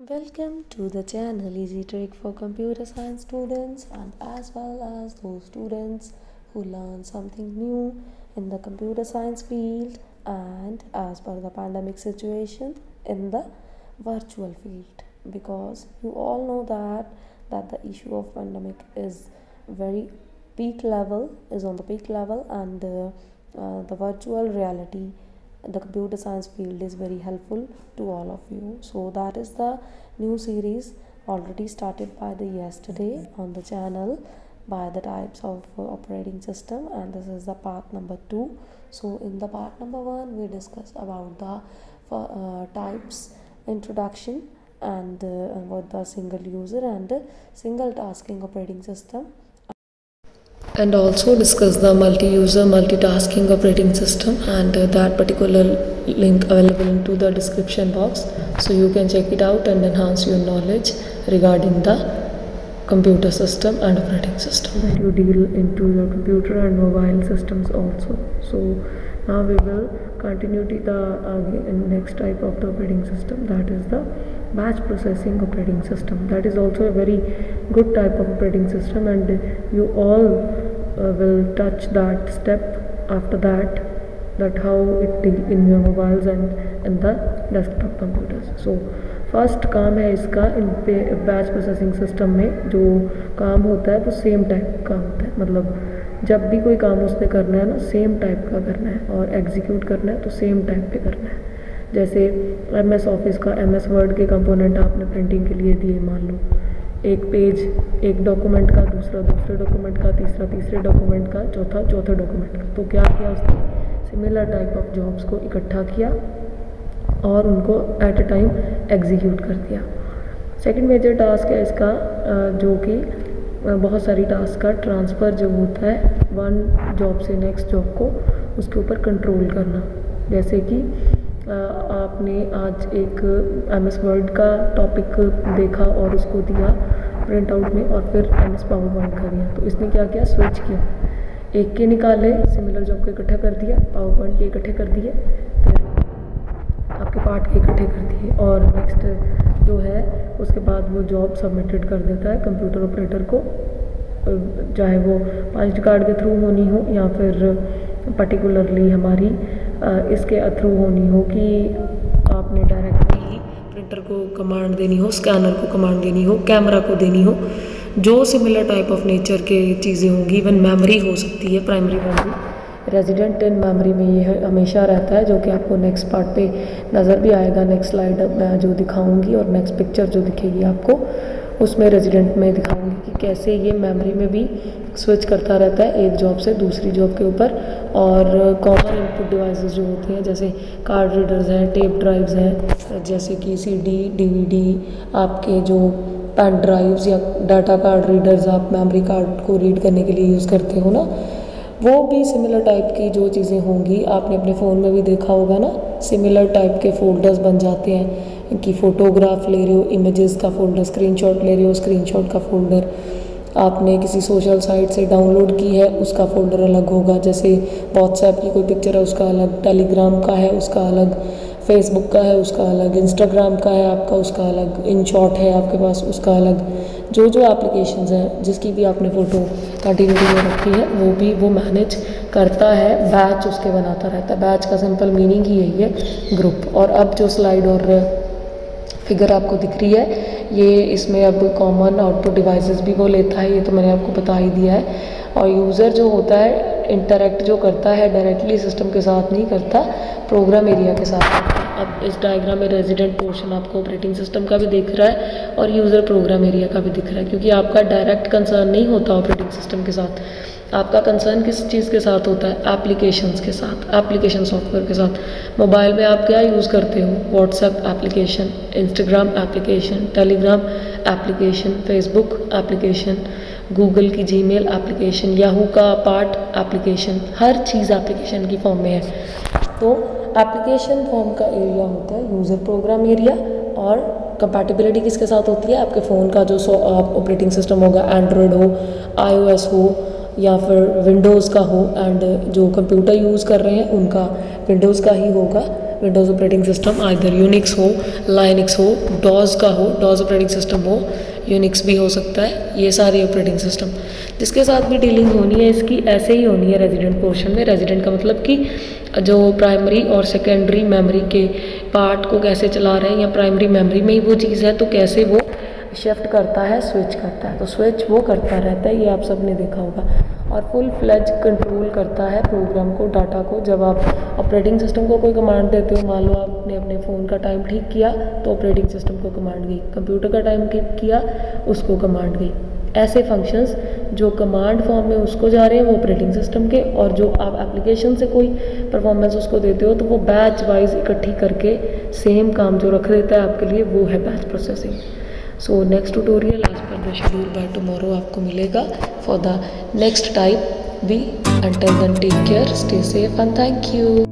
Welcome to the channel Easy Trick for computer science students and as well as those students who learn something new in the computer science field and as per the pandemic situation in the virtual field, because you all know that the issue of pandemic is very peak level is on the peak level, and the virtual reality, the computer science field is very helpful to all of you. So that is the new series already started by the yesterday on the channel by the types of operating system, and this is the part number 2. So in the part number 1 we discussed about the types introduction and about the single user and single tasking operating system, and also discuss the multi-user multitasking operating system, and that particular link available into the description box, so you can check it out and enhance your knowledge regarding the computer system and operating system that you deal into your computer and mobile systems also. So now we will continue to the next type of the operating system, that is the batch processing operating system. That is also a very good type of operating system, and you all will touch that step after that how it deal in your mobiles and in the desktop computers. So first काम है इसका इन batch processing system में जो काम होता है वो same type का होता है, मतलब जब भी कोई काम उसने करना है ना सेम टाइप का करना है और एग्जीक्यूट करना है तो सेम टाइप पे करना है। जैसे MS ऑफिस का MS वर्ड के कंपोनेंट आपने प्रिंटिंग के लिए दिए, मान लो एक पेज एक डॉक्यूमेंट का, दूसरा दूसरे डॉक्यूमेंट का, तीसरा तीसरे डॉक्यूमेंट का, चौथा चौथे डॉक्यूमेंट का। तो क्या किया उसने, सिमिलर टाइप ऑफ जॉब्स को इकट्ठा किया और उनको एट अ टाइम एग्जीक्यूट कर दिया। सेकंड मेजर टास्क है इसका जो कि बहुत सारी टास्क का ट्रांसफ़र जो होता है वन जॉब से नेक्स्ट जॉब को उसके ऊपर कंट्रोल करना। जैसे कि आपने आज एक MS वर्ड का टॉपिक देखा और उसको दिया प्रिंट आउट में और फिर MS पावर पॉइंट का दिया, तो इसने क्या किया, स्विच किया, एक के निकाले सिमिलर जॉब को इकट्ठा कर दिया, पावर पॉइंट के इकट्ठे कर दिए, फिर आपके पार्ट के इकट्ठे कर दिए और नेक्स्ट जो है उसके बाद वो जॉब सबमिटेड कर देता है कंप्यूटर ऑपरेटर को, चाहे वो पंच कार्ड के थ्रू होनी हो या फिर पर्टिकुलरली हमारी इसके थ्रू होनी हो कि आपने डायरेक्टली प्रिंटर को कमांड देनी हो, स्कैनर को कमांड देनी हो, कैमरा को देनी हो, जो सिमिलर टाइप ऑफ नेचर के चीज़ें होंगी। इवन मेमोरी हो सकती है, primary memory, resident in memory में ये हमेशा रहता है, जो कि आपको नेक्स्ट पार्ट पे नज़र भी आएगा। नेक्स्ट स्लाइड मैं जो दिखाऊंगी और नेक्स्ट पिक्चर जो दिखेगी आपको उसमें रेजिडेंट में दिखाऊंगी कि कैसे ये मेमोरी में भी स्विच करता रहता है एक जॉब से दूसरी जॉब के ऊपर। और कॉमन इनपुट डिवाइसेस जो होते हैं जैसे कार्ड रीडर्स हैं, टेप ड्राइव्स हैं, जैसे कि CD DVD, आपके जो पेन ड्राइव्स या डाटा कार्ड रीडर्स आप मेमोरी कार्ड को रीड करने के लिए यूज़ करते हो ना, वो भी सिमिलर टाइप की जो चीज़ें होंगी आपने अपने फ़ोन में भी देखा होगा ना, सिमिलर टाइप के फोल्डर्स बन जाते हैं कि फ़ोटोग्राफ ले रहे हो, इमेजेस का फोल्डर, स्क्रीनशॉट ले रहे हो, स्क्रीनशॉट का फोल्डर, आपने किसी सोशल साइट से डाउनलोड की है उसका फ़ोल्डर अलग होगा, जैसे व्हाट्सएप की कोई पिक्चर है उसका अलग, टेलीग्राम का है उसका अलग, फेसबुक का है उसका अलग, इंस्टाग्राम का है आपका उसका अलग, इन शॉर्ट है आपके पास उसका अलग, जो जो एप्लीकेशंस हैं जिसकी भी आपने फ़ोटो कंटिन्यूटी में रखी है वो भी वो मैनेज करता है, बैच उसके बनाता रहता है। बैच का सिंपल मीनिंग ही यही है, ग्रुप। और अब जो स्लाइड और फिगर आपको दिख रही है ये इसमें अब कॉमन आउटपुट डिवाइसेस भी वो लेता है, ये तो मैंने आपको बता ही दिया है। और यूज़र जो होता है इंटरेक्ट जो करता है डायरेक्टली सिस्टम के साथ नहीं करता, प्रोग्राम एरिया के साथ करता है। अब इस डायग्राम में रेजिडेंट पोर्शन आपको ऑपरेटिंग सिस्टम का भी दिख रहा है और यूज़र प्रोग्राम एरिया का भी दिख रहा है, क्योंकि आपका डायरेक्ट कंसर्न नहीं होता ऑपरेटिंग सिस्टम के साथ, आपका कंसर्न किस चीज़ के साथ होता है, एप्लीकेशंस के साथ, एप्लीकेशन सॉफ्टवेयर के साथ। मोबाइल में आप क्या यूज़ करते हो, WhatsApp application, Instagram application, Telegram application, Facebook application, Google की जीमेल एप्लीकेशन, याहू का पार्ट एप्लीकेशन, हर चीज़ एप्लीकेशन की फॉर्म में है। तो एप्लीकेशन फॉर्म का एरिया होता है यूज़र प्रोग्राम एरिया, और कंपैटिबिलिटी किसके साथ होती है, आपके फ़ोन का जो ऑपरेटिंग सिस्टम होगा, एंड्रॉयड हो, iOS हो या फिर विंडोज़ का हो, एंड जो कंप्यूटर यूज़ कर रहे हैं उनका विंडोज़ का ही होगा, Windows operating system either Unix हो, लाइनक्स हो, डॉस का हो, डॉस ऑपरेटिंग सिस्टम हो, यूनिक्स भी हो सकता है। ये सारे ऑपरेटिंग सिस्टम जिसके साथ भी डीलिंग होनी है इसकी ऐसे ही होनी है रेजिडेंट पोर्शन में। रेजिडेंट का मतलब कि जो प्राइमरी और सेकेंडरी मेमोरी के पार्ट को कैसे चला रहे हैं, या प्राइमरी मेमोरी में ही वो चीज़ है तो कैसे वो शिफ्ट करता है, स्विच करता है। तो स्विच वो करता रहता है, ये आप सब ने देखा होगा। और फुल फ्लेज कंट्रोल करता है प्रोग्राम को, डाटा को। जब आप ऑपरेटिंग सिस्टम को कोई कमांड देते हो, मान लो आपने अपने फ़ोन का टाइम ठीक किया तो ऑपरेटिंग सिस्टम को कमांड गई, कंप्यूटर का टाइम ठीक किया उसको कमांड गई। ऐसे फंक्शंस जो कमांड फॉर्म में उसको जा रहे हैं वो ऑपरेटिंग सिस्टम के, और जो आप एप्लीकेशन से कोई परफॉर्मेंस उसको देते हो तो वो बैच वाइज इकट्ठी करके सेम काम जो रख देता है आपके लिए, वो है batch processing. So next tutorial as per the schedule by tomorrow आपको मिलेगा for the next type B. Until then take care, stay safe and thank you.